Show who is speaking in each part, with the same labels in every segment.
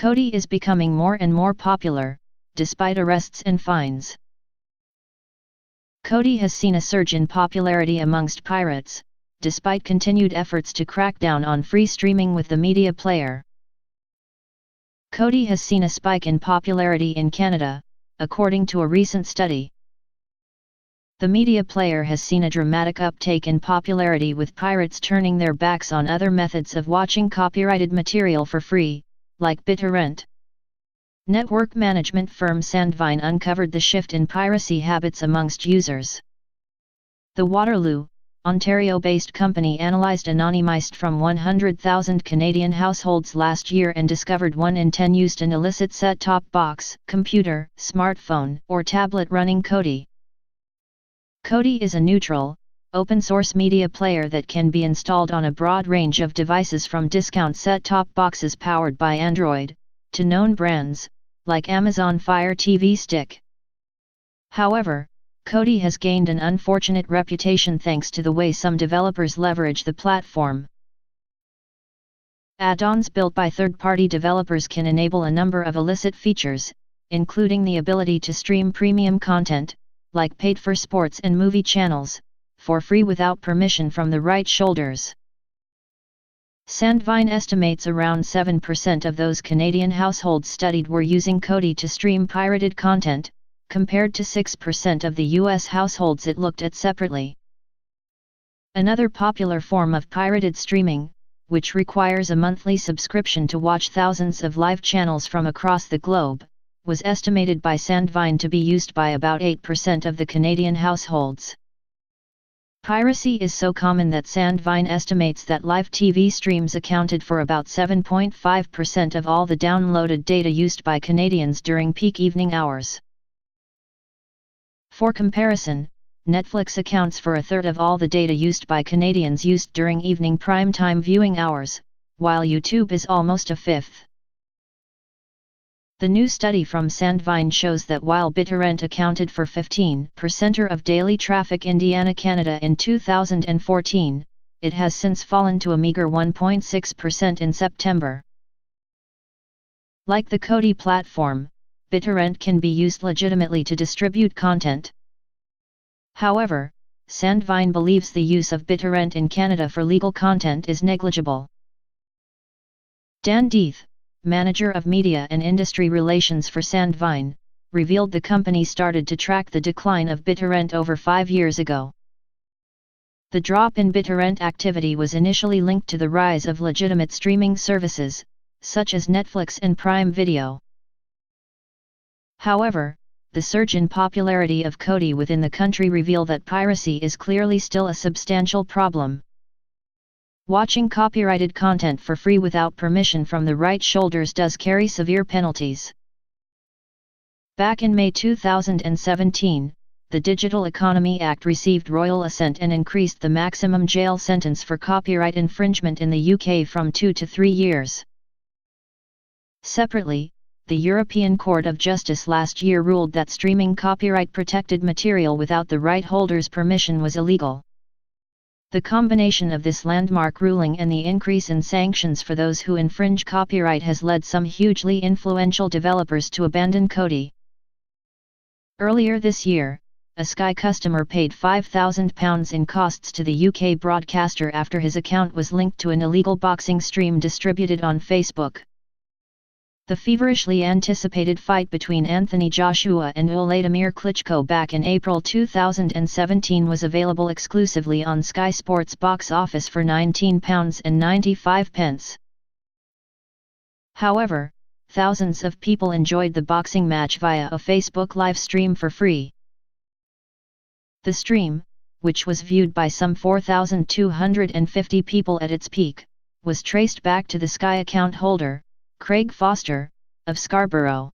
Speaker 1: Kodi is becoming more and more popular, despite arrests and fines. Kodi has seen a surge in popularity amongst pirates, despite continued efforts to crack down on free streaming with the media player. Kodi has seen a spike in popularity in Canada, according to a recent study. The media player has seen a dramatic uptake in popularity, with pirates turning their backs on other methods of watching copyrighted material for free, like BitTorrent. Network management firm Sandvine uncovered the shift in piracy habits amongst users. The Waterloo, Ontario-based company analysed anonymized from 100,000 Canadian households last year and discovered 1 in 10 used an illicit set-top box, computer, smartphone, or tablet running Kodi. Kodi is a neutral, open-source media player that can be installed on a broad range of devices, from discount set-top boxes powered by Android, to known brands, like Amazon Fire TV Stick. However, Kodi has gained an unfortunate reputation thanks to the way some developers leverage the platform. Add-ons built by third-party developers can enable a number of illicit features, including the ability to stream premium content, like paid-for sports and movie channels, for free without permission from the right shoulders. Sandvine estimates around 7% of those Canadian households studied were using Kodi to stream pirated content, compared to 6% of the US households it looked at separately. Another popular form of pirated streaming, which requires a monthly subscription to watch thousands of live channels from across the globe, was estimated by Sandvine to be used by about 8% of the Canadian households. Piracy is so common that Sandvine estimates that live TV streams accounted for about 7.5% of all the downloaded data used by Canadians during peak evening hours. For comparison, Netflix accounts for a third of all the data used by Canadians used during evening prime-time viewing hours, while YouTube is almost a fifth. The new study from Sandvine shows that while BitTorrent accounted for 15% of daily traffic in Canada in 2014, it has since fallen to a meager 1.6% in September. Like the Kodi platform, BitTorrent can be used legitimately to distribute content. However, Sandvine believes the use of BitTorrent in Canada for legal content is negligible. Dan Deeth, manager of media and industry relations for Sandvine, revealed the company started to track the decline of BitTorrent over 5 years ago. The drop in BitTorrent activity was initially linked to the rise of legitimate streaming services, such as Netflix and Prime Video. However, the surge in popularity of Kodi within the country reveal that piracy is clearly still a substantial problem. Watching copyrighted content for free without permission from the right shoulders does carry severe penalties. Back in May 2017, the Digital Economy Act received royal assent and increased the maximum jail sentence for copyright infringement in the UK from 2 to 3 years. Separately, the European Court of Justice last year ruled that streaming copyright-protected material without the right holder's permission was illegal. The combination of this landmark ruling and the increase in sanctions for those who infringe copyright has led some hugely influential developers to abandon Kodi. Earlier this year, a Sky customer paid £5,000 in costs to the UK broadcaster after his account was linked to an illegal boxing stream distributed on Facebook. The feverishly anticipated fight between Anthony Joshua and Vladimir Klitschko back in April 2017 was available exclusively on Sky Sports box office for £19.95. However, thousands of people enjoyed the boxing match via a Facebook live stream for free. The stream, which was viewed by some 4,250 people at its peak, was traced back to the Sky account holder, Craig Foster, of Scarborough.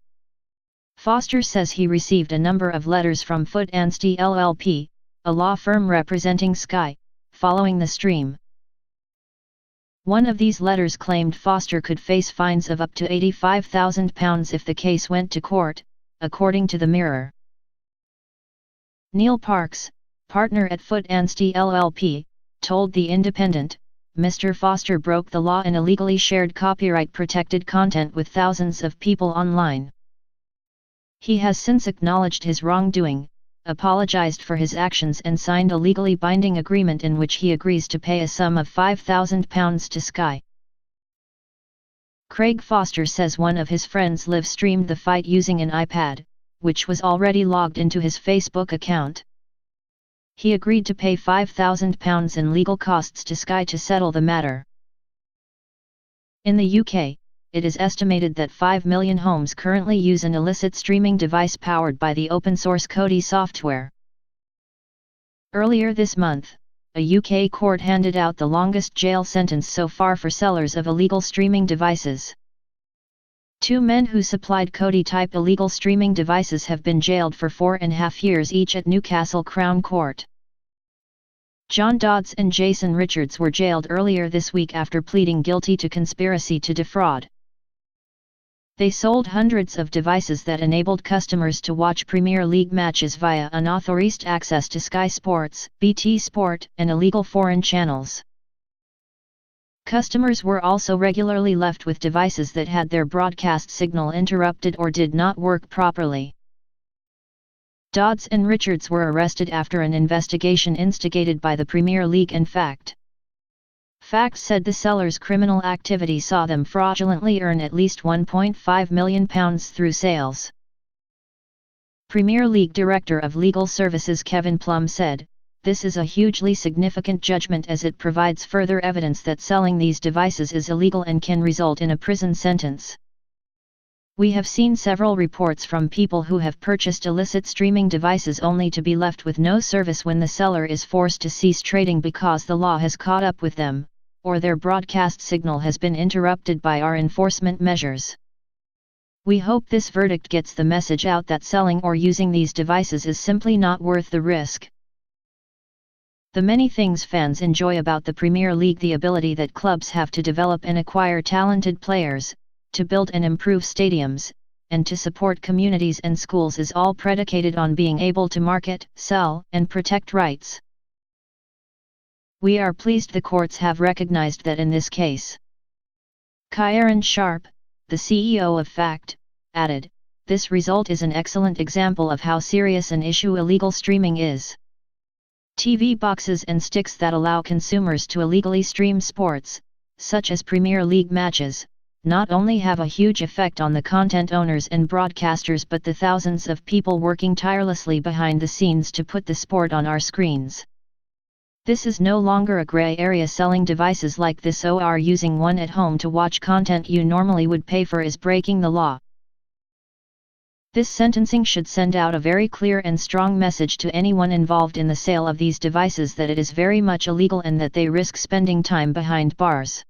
Speaker 1: Foster says he received a number of letters from Foot and Steel LLP, a law firm representing Sky, following the stream. One of these letters claimed Foster could face fines of up to £85,000 if the case went to court, according to the Mirror. Neil Parks, partner at Foot and Steel LLP, told The Independent, Mr. Foster broke the law and illegally shared copyright-protected content with thousands of people online. He has since acknowledged his wrongdoing, apologized for his actions and signed a legally binding agreement in which he agrees to pay a sum of £5,000 to Sky. Craig Foster says one of his friends live-streamed the fight using an iPad, which was already logged into his Facebook account. He agreed to pay £5,000 in legal costs to Sky to settle the matter. In the UK, it is estimated that 5 million homes currently use an illicit streaming device powered by the open-source Kodi software. Earlier this month, a UK court handed out the longest jail sentence so far for sellers of illegal streaming devices. 2 men who supplied Kodi-type illegal streaming devices have been jailed for 4.5 years each at Newcastle Crown Court. John Dodds and Jason Richards were jailed earlier this week after pleading guilty to conspiracy to defraud. They sold hundreds of devices that enabled customers to watch Premier League matches via unauthorized access to Sky Sports, BT Sport, and illegal foreign channels. Customers were also regularly left with devices that had their broadcast signal interrupted or did not work properly. Dodds and Richards were arrested after an investigation instigated by the Premier League and Facts said the sellers' criminal activity saw them fraudulently earn at least £1.5 million through sales. Premier League Director of Legal Services Kevin Plum said, "This is a hugely significant judgment as it provides further evidence that selling these devices is illegal and can result in a prison sentence. We have seen several reports from people who have purchased illicit streaming devices only to be left with no service when the seller is forced to cease trading because the law has caught up with them, or their broadcast signal has been interrupted by our enforcement measures. We hope this verdict gets the message out that selling or using these devices is simply not worth the risk." The many things fans enjoy about the Premier League: the ability that clubs have to develop and acquire talented players, to build and improve stadiums, and to support communities and schools, is all predicated on being able to market, sell, and protect rights. We are pleased the courts have recognized that in this case. Kieran Sharp, the CEO of FACT, added, "This result is an excellent example of how serious an issue illegal streaming is. TV boxes and sticks that allow consumers to illegally stream sports, such as Premier League matches, not only have a huge effect on the content owners and broadcasters but the thousands of people working tirelessly behind the scenes to put the sport on our screens. This is no longer a grey area. Selling devices like this or using one at home to watch content you normally would pay for is breaking the law. This sentencing should send out a very clear and strong message to anyone involved in the sale of these devices that it is very much illegal and that they risk spending time behind bars."